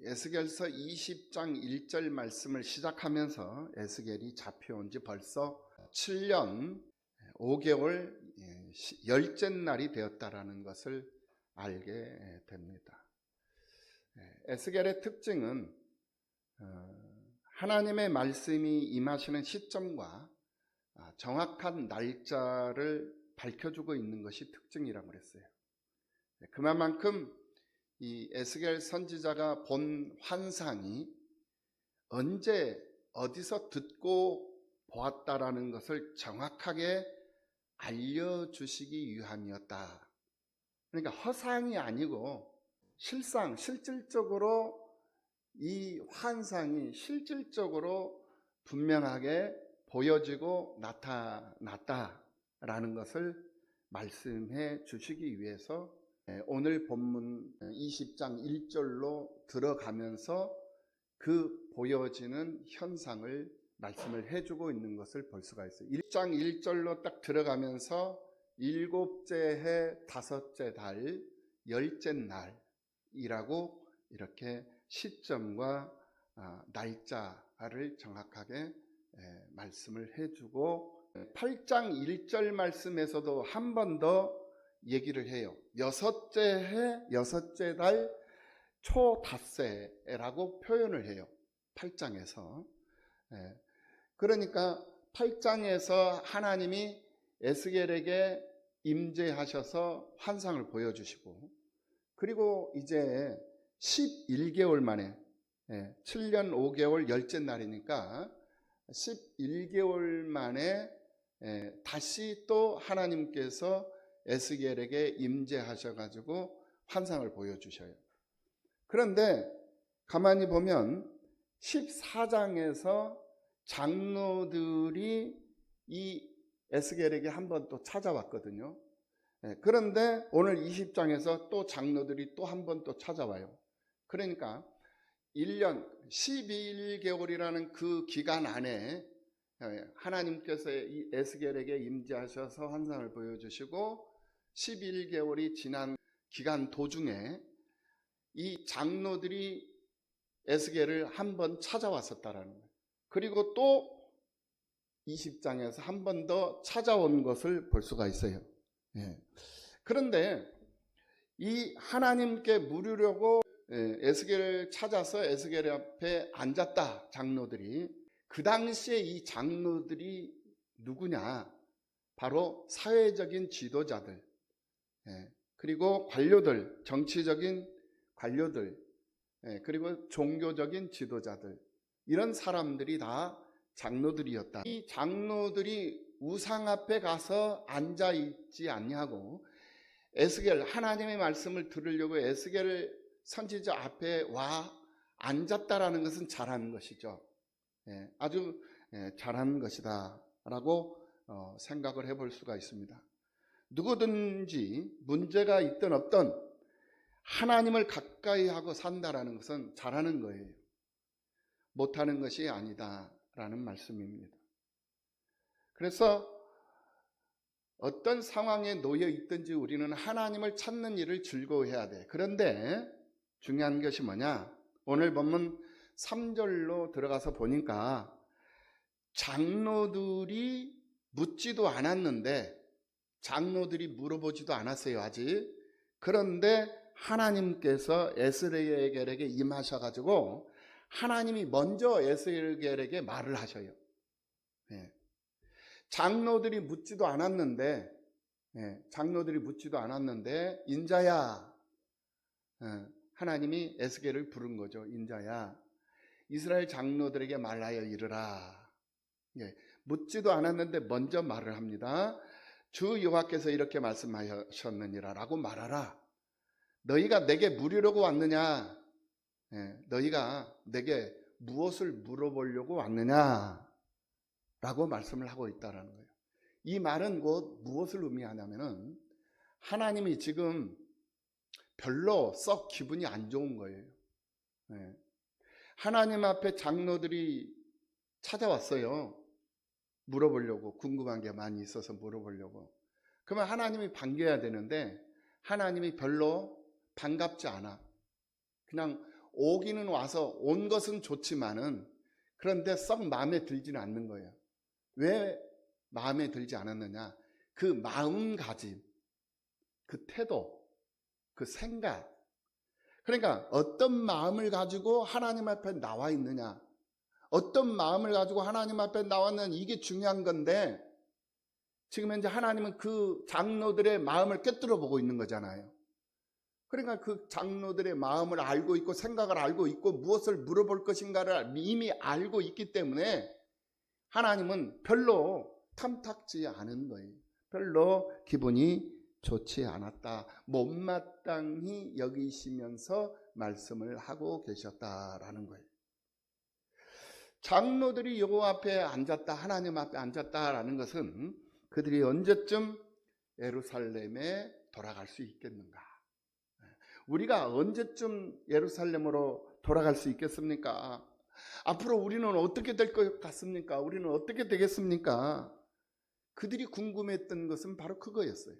에스겔서 20장 1절 말씀을 시작하면서 에스겔이 잡혀온 지 벌써 7년 5개월 열째 날이 되었다라는 것을 알게 됩니다. 에스겔의 특징은 하나님의 말씀이 임하시는 시점과 정확한 날짜를 밝혀주고 있는 것이 특징이라고 그랬어요. 그만큼 이 에스겔 선지자가 본 환상이 언제 어디서 듣고 보았다라는 것을 정확하게 알려주시기 위함이었다. 그러니까 허상이 아니고 실질적으로 이 환상이 실질적으로 분명하게 보여지고 나타났다라는 것을 말씀해 주시기 위해서 오늘 본문 20장 1절로 들어가면서 그 보여지는 현상을 말씀을 해주고 있는 것을 볼 수가 있어요. 1장 1절로 딱 들어가면서 일곱째 해 다섯째 달 열째 날이라고 이렇게 시점과 날짜를 정확하게 말씀을 해주고 8장 1절 말씀에서도 한 번 더 얘기를 해요. 여섯째 해 여섯째 달 초닷새라고 표현을 해요. 8장에서. 그러니까 8장에서 하나님이 에스겔에게 임재하셔서 환상을 보여주시고, 그리고 이제 11개월 만에 7년 5개월 열째 날이니까 11개월 만에 다시 또 하나님께서 에스겔에게 임재하셔가지고 환상을 보여주셔요. 그런데 가만히 보면 14장에서 장로들이 이 에스겔에게 한 번 또 찾아왔거든요. 그런데 오늘 20장에서 또 장로들이 또 한 번 또 찾아와요. 그러니까 1년 12개월이라는 그 기간 안에 하나님께서 이 에스겔에게 임재하셔서 환상을 보여주시고 11개월이 지난 기간 도중에 이 장로들이 에스겔을 한 번 찾아왔었다라는 거예요. 그리고 또 20장에서 한 번 더 찾아온 것을 볼 수가 있어요. 그런데 이 하나님께 물으려고 에스겔을 찾아서 에스겔 앞에 앉았다 장로들이. 그 당시에 이 장로들이 누구냐? 바로 사회적인 지도자들, 그리고 관료들, 정치적인 관료들, 그리고 종교적인 지도자들, 이런 사람들이 다 장로들이었다. 이 장로들이 우상 앞에 가서 앉아 있지 않냐고, 에스겔 하나님의 말씀을 들으려고 에스겔 선지자 앞에 와 앉았다라는 것은 잘하는 것이죠. 아주 잘하는 것이다 라고 생각을 해볼 수가 있습니다. 누구든지 문제가 있든 없든 하나님을 가까이 하고 산다라는 것은 잘하는 거예요. 못하는 것이 아니다라는 말씀입니다. 그래서 어떤 상황에 놓여 있든지 우리는 하나님을 찾는 일을 즐거워해야 돼. 그런데 중요한 것이 뭐냐? 오늘 본문 3절로 들어가서 보니까 장로들이 묻지도 않았는데, 장로들이 물어보지도 않았어요 아직. 그런데 하나님께서 에스겔에게 임하셔가지고 하나님이 먼저 에스겔에게 말을 하셔요. 장로들이 묻지도 않았는데, 인자야, 하나님이 에스겔을 부른 거죠. 인자야, 이스라엘 장로들에게 말하여 이르라. 묻지도 않았는데 먼저 말을 합니다. 주 여호와께서 이렇게 말씀하셨느니라 라고 말하라. 너희가 내게 물으려고 왔느냐? 너희가 내게 무엇을 물어보려고 왔느냐? 라고 말씀을 하고 있다는 거예요. 이 말은 곧 무엇을 의미하냐면은 하나님이 지금 별로 썩 기분이 안 좋은 거예요. 하나님 앞에 장로들이 찾아왔어요. 물어보려고, 궁금한 게 많이 있어서 물어보려고. 그러면 하나님이 반겨야 되는데 하나님이 별로 반갑지 않아. 그냥 오기는 와서 온 것은 좋지만은 그런데 썩 마음에 들지는 않는 거예요. 왜 마음에 들지 않았느냐? 그 마음가짐, 그 태도, 그 생각. 그러니까 어떤 마음을 가지고 하나님 앞에 나와 있느냐, 어떤 마음을 가지고 하나님 앞에 나왔느냐, 이게 중요한 건데 지금 현재 하나님은 그 장로들의 마음을 꿰뚫어 보고 있는 거잖아요. 그러니까 그 장로들의 마음을 알고 있고 생각을 알고 있고 무엇을 물어볼 것인가를 이미 알고 있기 때문에 하나님은 별로 탐탁지 않은 거예요. 별로 기분이 좋지 않았다. 못마땅히 여기시면서 말씀을 하고 계셨다라는 거예요. 장로들이 여호와 앞에 앉았다, 하나님 앞에 앉았다라는 것은 그들이 언제쯤 예루살렘에 돌아갈 수 있겠는가? 우리가 언제쯤 예루살렘으로 돌아갈 수 있겠습니까? 앞으로 우리는 어떻게 될 것 같습니까? 우리는 어떻게 되겠습니까? 그들이 궁금했던 것은 바로 그거였어요.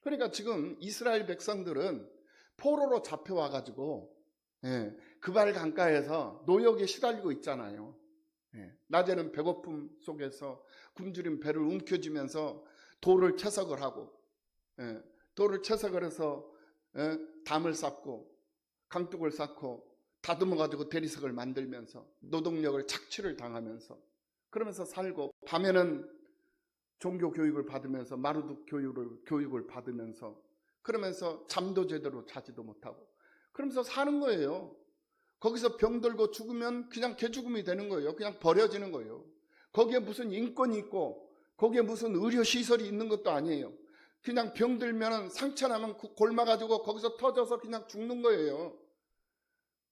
그러니까 지금 이스라엘 백성들은 포로로 잡혀와가지고 그발 강가에서 노역에 시달리고 있잖아요. 낮에는 배고픔 속에서 굶주린 배를 움켜쥐면서 돌을 채석을 하고, 돌을 채석을 해서 담을 쌓고 강둑을 쌓고 다듬어가지고 대리석을 만들면서 노동력을 착취를 당하면서 그러면서 살고, 밤에는 종교 교육을 받으면서 마루둑 교육을 받으면서 그러면서 잠도 제대로 자지도 못하고 그러면서 사는 거예요. 거기서 병들고 죽으면 그냥 개죽음이 되는 거예요. 그냥 버려지는 거예요. 거기에 무슨 인권이 있고 거기에 무슨 의료시설이 있는 것도 아니에요. 그냥 병들면 상처나면 골마가지고 거기서 터져서 그냥 죽는 거예요.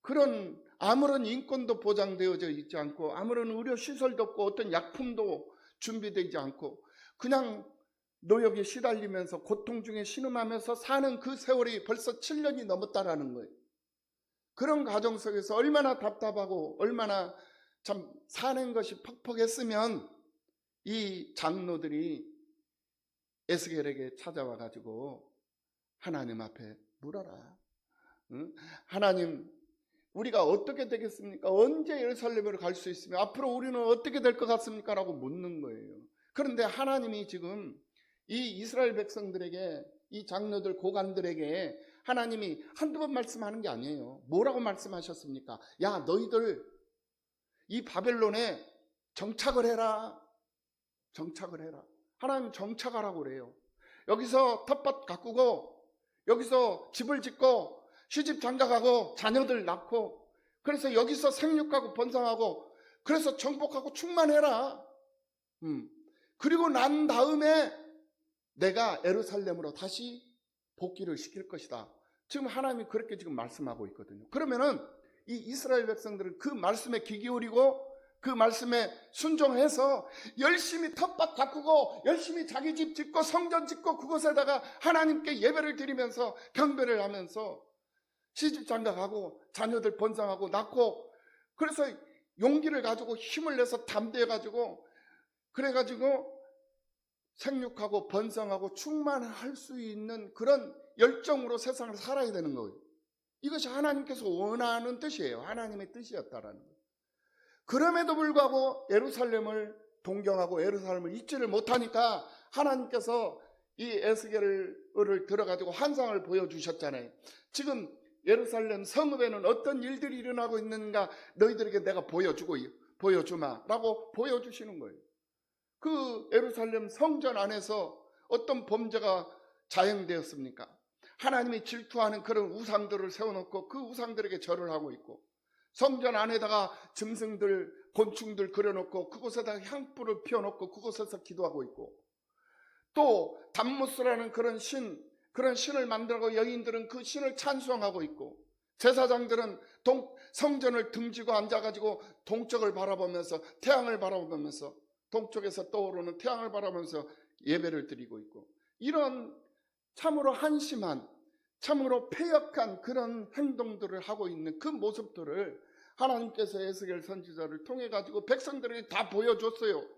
그런 아무런 인권도 보장되어져 있지 않고 아무런 의료시설도 없고 어떤 약품도 준비되지 않고 그냥 노역에 시달리면서 고통 중에 신음하면서 사는 그 세월이 벌써 7년이 넘었다라는 거예요. 그런 가정 속에서 얼마나 답답하고 얼마나 참 사는 것이 퍽퍽했으면 이 장로들이 에스겔에게 찾아와 가지고 하나님 앞에 물어라. 하나님, 우리가 어떻게 되겠습니까? 언제 예루살렘으로 갈 수 있으며 앞으로 우리는 어떻게 될 것 같습니까? 라고 묻는 거예요. 그런데 하나님이 지금 이 이스라엘 백성들에게, 이 장로들 고관들에게 하나님이 한두 번 말씀하는 게 아니에요. 뭐라고 말씀하셨습니까? 야, 너희들 이 바벨론에 정착을 해라. 정착을 해라. 하나님 정착하라고 그래요. 여기서 텃밭 가꾸고 여기서 집을 짓고 시집 장가가고 자녀들 낳고 그래서 여기서 생육하고 번성하고 그래서 정복하고 충만해라. 그리고 난 다음에 내가 예루살렘으로 다시 복귀를 시킬 것이다. 지금 하나님이 그렇게 지금 말씀하고 있거든요. 그러면은 이 이스라엘 백성들은 그 말씀에 귀 기울이고 그 말씀에 순종해서 열심히 텃밭 가꾸고 열심히 자기 집 짓고 성전 짓고 그곳에다가 하나님께 예배를 드리면서 경배를 하면서 시집 장가가고 자녀들 번성하고 낳고 그래서 용기를 가지고 힘을 내서 담대해가지고 그래가지고 생육하고 번성하고 충만할 수 있는 그런 열정으로 세상을 살아야 되는 거예요. 이것이 하나님께서 원하는 뜻이에요. 하나님의 뜻이었다라는 거예요. 그럼에도 불구하고 예루살렘을 동경하고 예루살렘을 잊지를 못하니까 하나님께서 이 에스겔을 들어가지고 환상을 보여주셨잖아요. 지금 예루살렘 성읍에는 어떤 일들이 일어나고 있는가 너희들에게 내가 보여주마 라고 보여주시는 거예요. 그 예루살렘 성전 안에서 어떤 범죄가 자행되었습니까? 하나님이 질투하는 그런 우상들을 세워놓고 그 우상들에게 절을 하고 있고 성전 안에다가 짐승들, 곤충들 그려놓고 그곳에다가 향불을 피워놓고 그곳에서 기도하고 있고 또 담무스라는 그런 신을 만들고 여인들은 그 신을 찬송하고 있고 제사장들은 성전을 등지고 앉아가지고 동쪽을 바라보면서 태양을 바라보면서 동쪽에서 떠오르는 태양을 바라보면서 예배를 드리고 있고 이런 참으로 한심한 참으로 패역한 그런 행동들을 하고 있는 그 모습들을 하나님께서 에스겔 선지자를 통해 가지고 백성들에게 다 보여줬어요.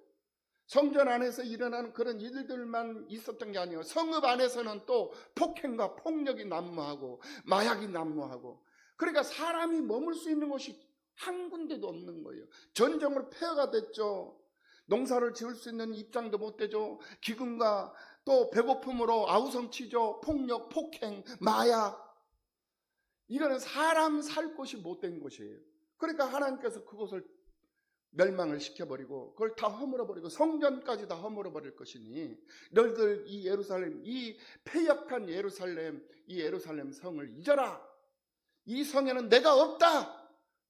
성전 안에서 일어나는 그런 일들만 있었던 게 아니에요. 성읍 안에서는 또 폭행과 폭력이 난무하고 마약이 난무하고 그러니까 사람이 머물 수 있는 곳이 한 군데도 없는 거예요. 전쟁으로 폐허가 됐죠. 농사를 지을 수 있는 입장도 못 되죠. 기근과 또 배고픔으로 아우성치죠. 폭력, 폭행, 마약. 이거는 사람 살 곳이 못된 곳이에요. 그러니까 하나님께서 그곳을 멸망을 시켜버리고 그걸 다 허물어버리고 성전까지 다 허물어버릴 것이니 너희들 이 예루살렘, 이 패역한 예루살렘, 이 예루살렘 성을 잊어라. 이 성에는 내가 없다.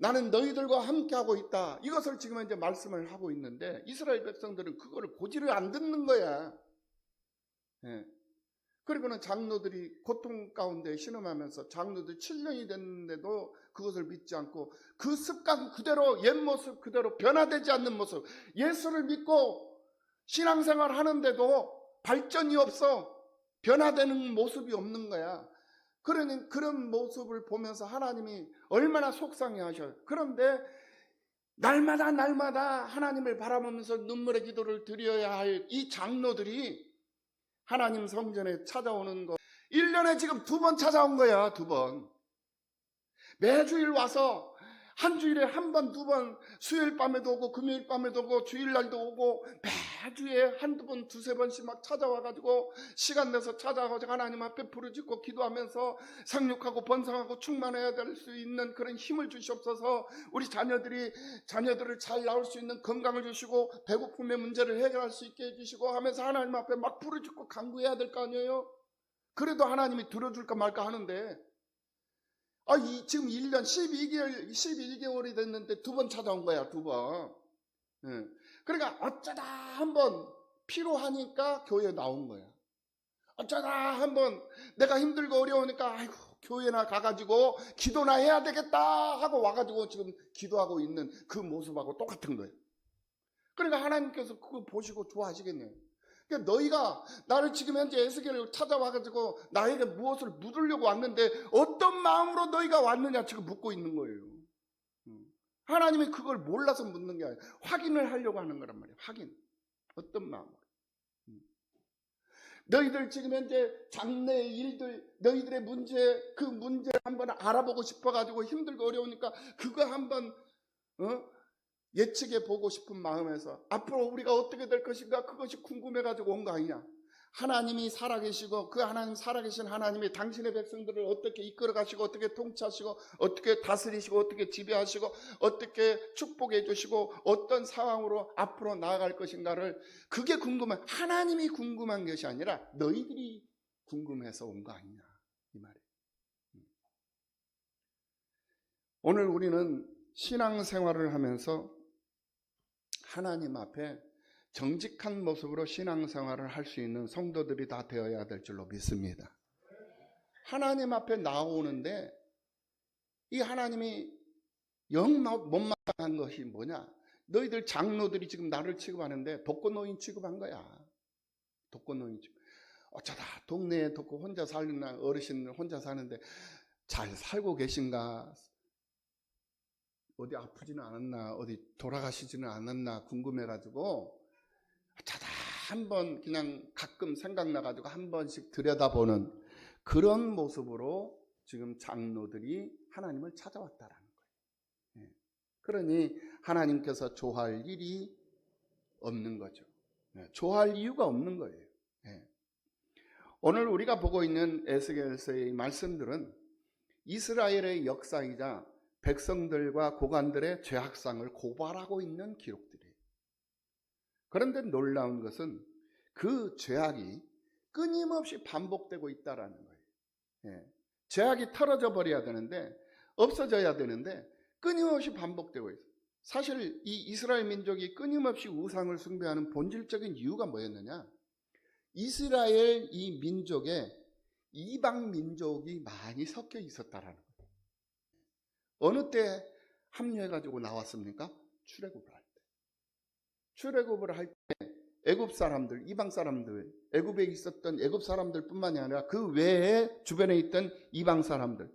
나는 너희들과 함께하고 있다. 이것을 지금 이제 말씀을 하고 있는데 이스라엘 백성들은 그거를 고지를 안 듣는 거야. 예. 그리고는 장로들이 고통 가운데 신음하면서 장로들 7년이 됐는데도 그것을 믿지 않고 그 습관 그대로 옛 모습 그대로 변화되지 않는 모습, 예수를 믿고 신앙생활 하는데도 발전이 없어. 변화되는 모습이 없는 거야. 그런 모습을 보면서 하나님이 얼마나 속상해 하셔요. 그런데 날마다 하나님을 바라보면서 눈물의 기도를 드려야 할 이 장로들이 하나님 성전에 찾아오는 거 1년에 지금 2번 찾아온 거야. 2번. 매주일 와서 한 주일에 1번, 2번, 수요일 밤에도 오고 금요일 밤에도 오고 주일날도 오고 매주에 한두 번, 두세 번씩 막 찾아와가지고 시간 내서 찾아가지고 하나님 앞에 부르짖고 기도하면서 상륙하고 번성하고 충만해야 될 수 있는 그런 힘을 주시옵소서. 우리 자녀들을 잘 낳을 수 있는 건강을 주시고 배고픔의 문제를 해결할 수 있게 해주시고 하면서 하나님 앞에 막 부르짖고 간구해야 될 거 아니에요. 그래도 하나님이 들어줄까 말까 하는데 지금 1년 11개월이 됐는데 2번 찾아온 거야. 2번. 그러니까 어쩌다 한번 필요하니까 교회에 나온 거야. 어쩌다 한번 내가 힘들고 어려우니까 아이고 교회나 가가지고 기도나 해야 되겠다 하고 와가지고 지금 기도하고 있는 그 모습하고 똑같은 거예요. 그러니까 하나님께서 그거 보시고 좋아하시겠네요. 그러니까 너희가 나를 지금 현재 에스겔을 찾아와가지고 나에게 무엇을 묻으려고 왔는데 어떤 마음으로 너희가 왔느냐 지금 묻고 있는 거예요. 하나님이 그걸 몰라서 묻는 게 아니라 확인을 하려고 하는 거란 말이에요. 확인. 어떤 마음으로. 너희들 지금 현재 장래의 일들, 너희들의 문제, 그 문제를 한번 알아보고 싶어가지고 힘들고 어려우니까 그거 한번 예측해 보고 싶은 마음에서 앞으로 우리가 어떻게 될 것인가 그것이 궁금해가지고 온 거 아니냐. 하나님이 살아계시고 그 하나님 살아계신 하나님이 당신의 백성들을 어떻게 이끌어 가시고 어떻게 통치하시고 어떻게 다스리시고 어떻게 지배하시고 어떻게 축복해 주시고 어떤 상황으로 앞으로 나아갈 것인가를 그게 궁금한, 하나님이 궁금한 것이 아니라 너희들이 궁금해서 온 거 아니냐 이 말이에요. 오늘 우리는 신앙생활을 하면서 하나님 앞에 정직한 모습으로 신앙생활을 할 수 있는 성도들이 다 되어야 될 줄로 믿습니다. 하나님 앞에 나오는데 이 하나님이 영 못마땅한 것이 뭐냐? 너희들 장로들이 지금 나를 취급하는데 독거노인 취급한 거야. 독거노인 취급. 어쩌다 동네에 독거 혼자 사는 어르신 혼자 사는데 잘 살고 계신가? 어디 아프지는 않았나? 어디 돌아가시지는 않았나? 궁금해가지고 어쩌다 한번 그냥 가끔 생각나가지고 한 번씩 들여다보는 그런 모습으로 지금 장로들이 하나님을 찾아왔다라는 거예요. 그러니 하나님께서 좋아할 일이 없는 거죠. 좋아할 이유가 없는 거예요. 오늘 우리가 보고 있는 에스겔서의 말씀들은 이스라엘의 역사이자 백성들과 고관들의 죄악상을 고발하고 있는 기록들이에요. 그런데 놀라운 것은 그 죄악이 끊임없이 반복되고 있다는 거예요. 죄악이 털어져 버려야 되는데 없어져야 되는데 끊임없이 반복되고 있어요. 사실 이 이스라엘 민족이 끊임없이 우상을 숭배하는 본질적인 이유가 뭐였느냐? 이스라엘 이 민족에 이방 민족이 많이 섞여 있었다라는 거예요. 어느 때 합류해가지고 나왔습니까? 출애굽을 할 때. 출애굽을 할 때 애굽 사람들, 이방 사람들, 애굽에 있었던 애굽 사람들뿐만이 아니라 그 외에 주변에 있던 이방 사람들,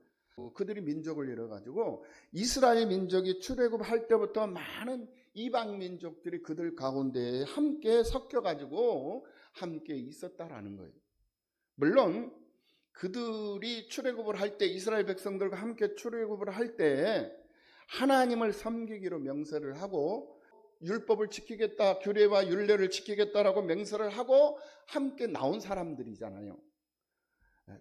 그들이 민족을 이뤄가지고 이스라엘 민족이 출애굽할 때부터 많은 이방 민족들이 그들 가운데에 함께 섞여가지고 함께 있었다라는 거예요. 물론 그들이 출애굽을 할 때, 이스라엘 백성들과 함께 출애굽을 할 때 하나님을 섬기기로 명세를 하고 율법을 지키겠다, 규례와 율례를 지키겠다라고 맹세를 하고 함께 나온 사람들이잖아요.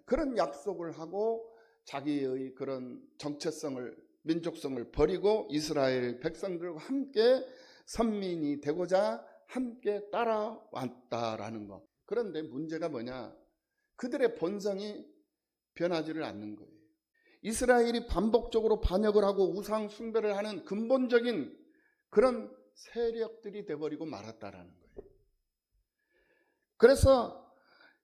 그런 약속을 하고 자기의 그런 정체성을, 민족성을 버리고 이스라엘 백성들과 함께 선민이 되고자 함께 따라왔다라는 것. 그런데 문제가 뭐냐? 그들의 본성이 변하지를 않는 거예요. 이스라엘이 반복적으로 반역을 하고 우상 숭배를 하는 근본적인 그런 세력들이 돼버리고 말았다라는 거예요. 그래서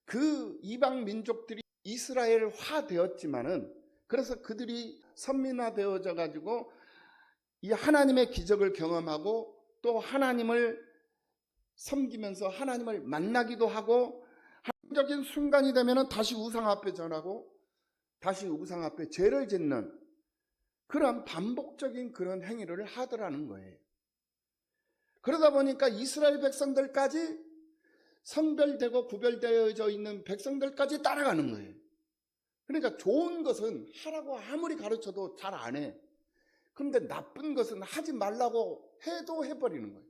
그 이방 민족들이 이스라엘화 되었지만은, 그래서 그들이 선민화되어져 가지고 이 하나님의 기적을 경험하고 또 하나님을 섬기면서 하나님을 만나기도 하고, 한적인 순간이 되면은 다시 우상 앞에 전하고 다시 우상 앞에 죄를 짓는 그런 반복적인 그런 행위를 하더라는 거예요. 그러다 보니까 이스라엘 백성들까지, 성별되고 구별되어져 있는 백성들까지 따라가는 거예요. 그러니까 좋은 것은 하라고 아무리 가르쳐도 잘 안 해. 그런데 나쁜 것은 하지 말라고 해도 해버리는 거예요.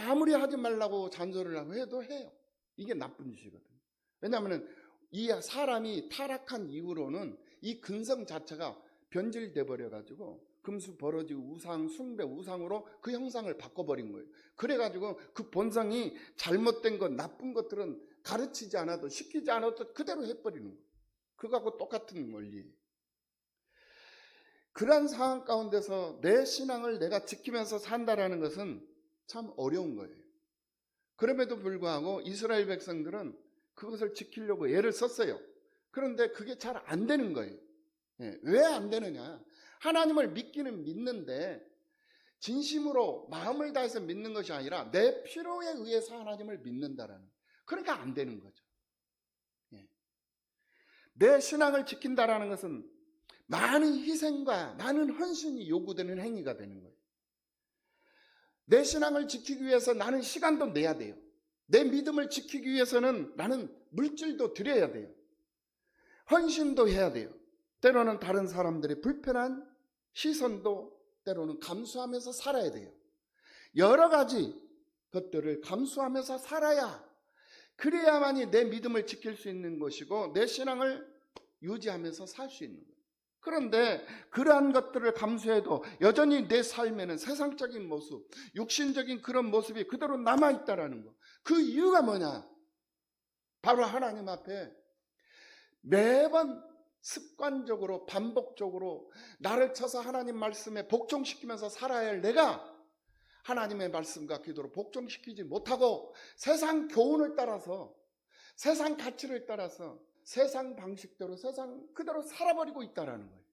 아무리 하지 말라고 잔소리를 하고 해도 해요. 이게 나쁜 짓이거든요. 왜냐하면 이 사람이 타락한 이후로는 이 근성 자체가 변질돼 버려가지고 금수 벌어지고 우상 숭배, 우상으로 그 형상을 바꿔버린 거예요. 그래가지고 그 본성이 잘못된 것, 나쁜 것들은 가르치지 않아도, 시키지 않아도 그대로 해버리는 거예요. 그거하고 똑같은 원리. 그러한 상황 가운데서 내 신앙을 내가 지키면서 산다라는 것은 참 어려운 거예요. 그럼에도 불구하고 이스라엘 백성들은 그것을 지키려고 애를 썼어요. 그런데 그게 잘 안 되는 거예요. 왜 안 되느냐? 하나님을 믿기는 믿는데 진심으로 마음을 다해서 믿는 것이 아니라 내 필요에 의해서 하나님을 믿는다라는, 그러니까 안 되는 거죠. 내 신앙을 지킨다라는 것은 많은 희생과 많은 헌신이 요구되는 행위가 되는 거예요. 내 신앙을 지키기 위해서 나는 시간도 내야 돼요. 내 믿음을 지키기 위해서는 나는 물질도 드려야 돼요. 헌신도 해야 돼요. 때로는 다른 사람들의 불편한 시선도 때로는 감수하면서 살아야 돼요. 여러 가지 것들을 감수하면서 살아야, 그래야만이 내 믿음을 지킬 수 있는 것이고 내 신앙을 유지하면서 살 수 있는 거예요. 그런데 그러한 것들을 감수해도 여전히 내 삶에는 세상적인 모습, 육신적인 그런 모습이 그대로 남아있다라는 거. 그 이유가 뭐냐? 바로 하나님 앞에 매번 습관적으로 반복적으로 나를 쳐서 하나님 말씀에 복종시키면서 살아야 할 내가 하나님의 말씀과 기도로 복종시키지 못하고 세상 교훈을 따라서, 세상 가치를 따라서 세상 방식대로 세상 그대로 살아버리고 있다는 거예요.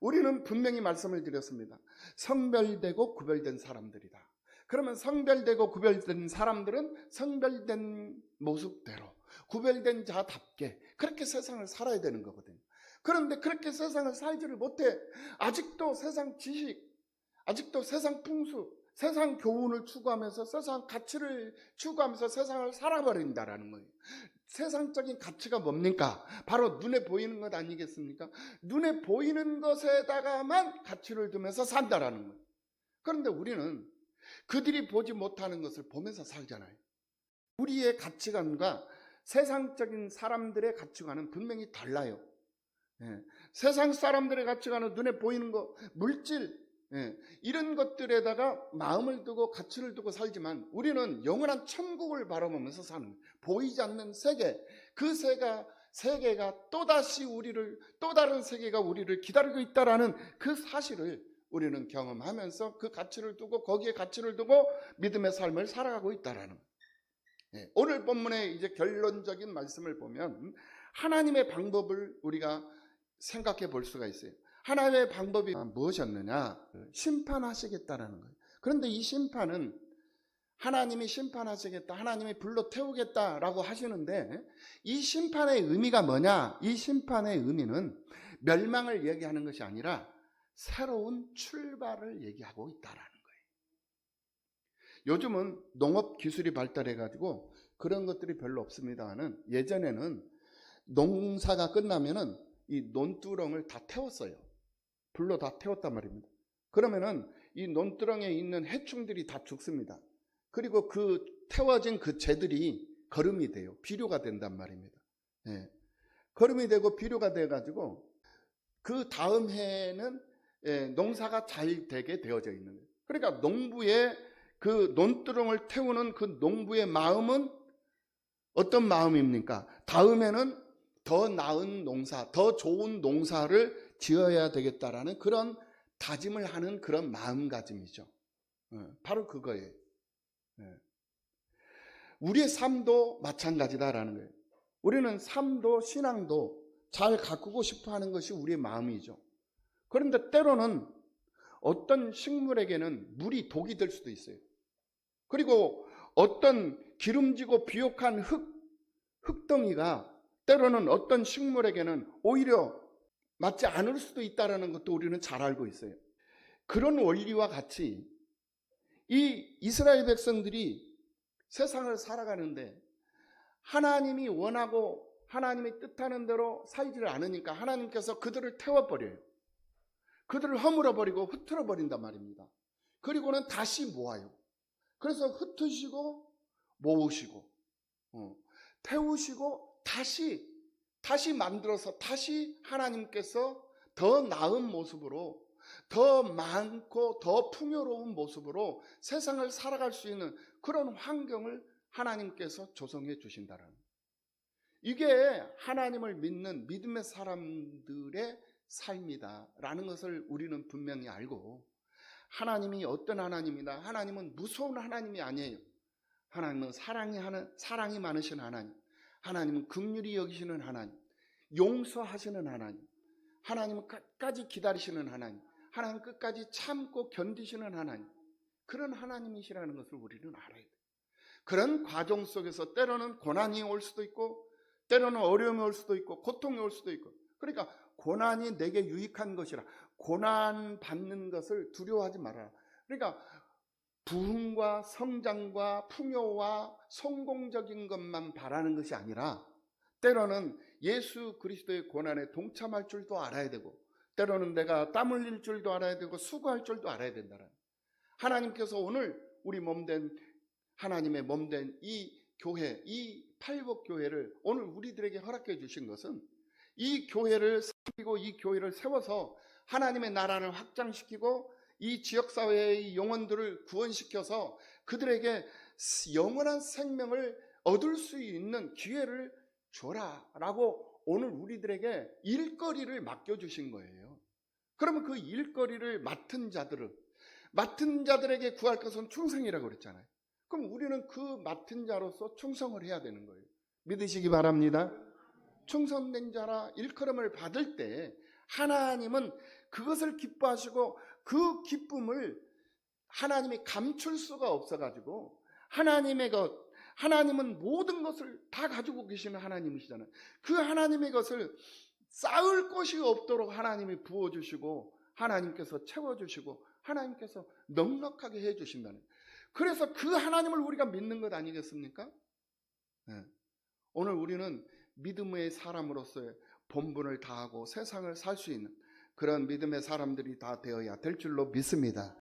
우리는 분명히 말씀을 드렸습니다. 성별되고 구별된 사람들이다. 그러면 성별되고 구별된 사람들은 성별된 모습대로 구별된 자답게 그렇게 세상을 살아야 되는 거거든요. 그런데 그렇게 세상을 살지를 못해. 아직도 세상 지식, 아직도 세상 풍수, 세상 교훈을 추구하면서 세상 가치를 추구하면서 세상을 살아버린다라는 거예요. 세상적인 가치가 뭡니까? 바로 눈에 보이는 것 아니겠습니까? 눈에 보이는 것에다가만 가치를 두면서 산다라는 거예요. 그런데 우리는 그들이 보지 못하는 것을 보면서 살잖아요. 우리의 가치관과 세상적인 사람들의 가치관은 분명히 달라요. 세상 사람들의 가치관은 눈에 보이는 것, 물질, 이런 것들에다가 마음을 두고 가치를 두고 살지만 우리는 영원한 천국을 바라보면서 사는 거예요. 보이지 않는 세계, 그 세계가 또다시 우리를, 또 다른 세계가 우리를 기다리고 있다라는 그 사실을 우리는 경험하면서 그 가치를 두고, 거기에 가치를 두고 믿음의 삶을 살아가고 있다라는 거예요. 오늘 본문의 이제 결론적인 말씀을 보면 하나님의 방법을 우리가 생각해 볼 수가 있어요. 하나님의 방법이 무엇이었느냐? 심판하시겠다라는 거예요. 그런데 이 심판은 하나님이 심판하시겠다, 하나님이 불러 태우겠다라고 하시는데 이 심판의 의미가 뭐냐? 이 심판의 의미는 멸망을 얘기하는 것이 아니라 새로운 출발을 얘기하고 있다라는 거예요. 요즘은 농업 기술이 발달해가지고 그런 것들이 별로 없습니다만 예전에는 농사가 끝나면은 이 논두렁을 다 태웠어요. 불로 다 태웠단 말입니다. 그러면은 이 논두렁에 있는 해충들이 다 죽습니다. 그리고 그 태워진 그 재들이 거름이 돼요. 비료가 된단 말입니다. 예. 거름이 되고 비료가 돼가지고 그 다음 해에는 농사가 잘 되게 되어져 있는 거예요. 그러니까 농부의 그 논두렁을 태우는 그 농부의 마음은 어떤 마음입니까? 다음에는 더 나은 농사, 더 좋은 농사를 지어야 되겠다라는 그런 다짐을 하는 그런 마음가짐이죠. 바로 그거예요. 우리의 삶도 마찬가지다라는 거예요. 우리는 삶도 신앙도 잘 가꾸고 싶어 하는 것이 우리의 마음이죠. 그런데 때로는 어떤 식물에게는 물이 독이 될 수도 있어요. 그리고 어떤 기름지고 비옥한 흙덩이가 때로는 어떤 식물에게는 오히려 맞지 않을 수도 있다는 것도 우리는 잘 알고 있어요. 그런 원리와 같이 이 이스라엘 백성들이 세상을 살아가는데 하나님이 원하고 하나님이 뜻하는 대로 살지를 않으니까 하나님께서 그들을 태워버려요. 그들을 허물어버리고 흩어버린단 말입니다. 그리고는 다시 모아요. 그래서 흩으시고 모으시고 태우시고 다시 만들어서 다시 하나님께서 더 나은 모습으로 더 많고 더 풍요로운 모습으로 세상을 살아갈 수 있는 그런 환경을 하나님께서 조성해 주신다는 거예요. 이게 하나님을 믿는 믿음의 사람들의 삶이다라는 것을 우리는 분명히 알고 하나님이 어떤 하나님이다. 하나님은 무서운 하나님이 아니에요. 하나님은 사랑이 많으신 하나님. 하나님은 긍휼히 여기시는 하나님. 용서하시는 하나님. 하나님은 끝까지 기다리시는 하나님. 하나님 끝까지 참고 견디시는 하나님. 그런 하나님이시라는 것을 우리는 알아야 돼요. 그런 과정 속에서 때로는 고난이 올 수도 있고 때로는 어려움이 올 수도 있고 고통이 올 수도 있고 그러니까 고난이 내게 유익한 것이라 고난 받는 것을 두려워하지 말아라. 그러니까 부흥과 성장과 풍요와 성공적인 것만 바라는 것이 아니라 때로는 예수 그리스도의 고난에 동참할 줄도 알아야 되고 때로는 내가 땀 흘릴 줄도 알아야 되고 수고할 줄도 알아야 된다는 하나님께서 오늘 우리 몸된 하나님의 몸된 이 교회, 이 팔복교회를 오늘 우리들에게 허락해 주신 것은 이 교회를 살리고 이 교회를 세워서 하나님의 나라를 확장시키고 이 지역사회의 영혼들을 구원시켜서 그들에게 영원한 생명을 얻을 수 있는 기회를 줘라라고 오늘 우리들에게 일거리를 맡겨주신 거예요. 그러면 그 일거리를 맡은 자들에게 구할 것은 충성이라고 그랬잖아요. 그럼 우리는 그 맡은 자로서 충성을 해야 되는 거예요. 믿으시기 바랍니다. 충성된 자라 일컬음을 받을 때 하나님은 그것을 기뻐하시고 그 기쁨을 하나님이 감출 수가 없어가지고 하나님은 모든 것을 다 가지고 계시는 하나님이시잖아요. 그 하나님의 것을 쌓을 것이 없도록 하나님이 부어주시고 하나님께서 채워주시고 하나님께서 넉넉하게 해주신다는 거예요. 그래서 그 하나님을 우리가 믿는 것 아니겠습니까? 네. 오늘 우리는 믿음의 사람으로서의 본분을 다하고 세상을 살 수 있는 그런 믿음의 사람들이 다 되어야 될 줄로 믿습니다.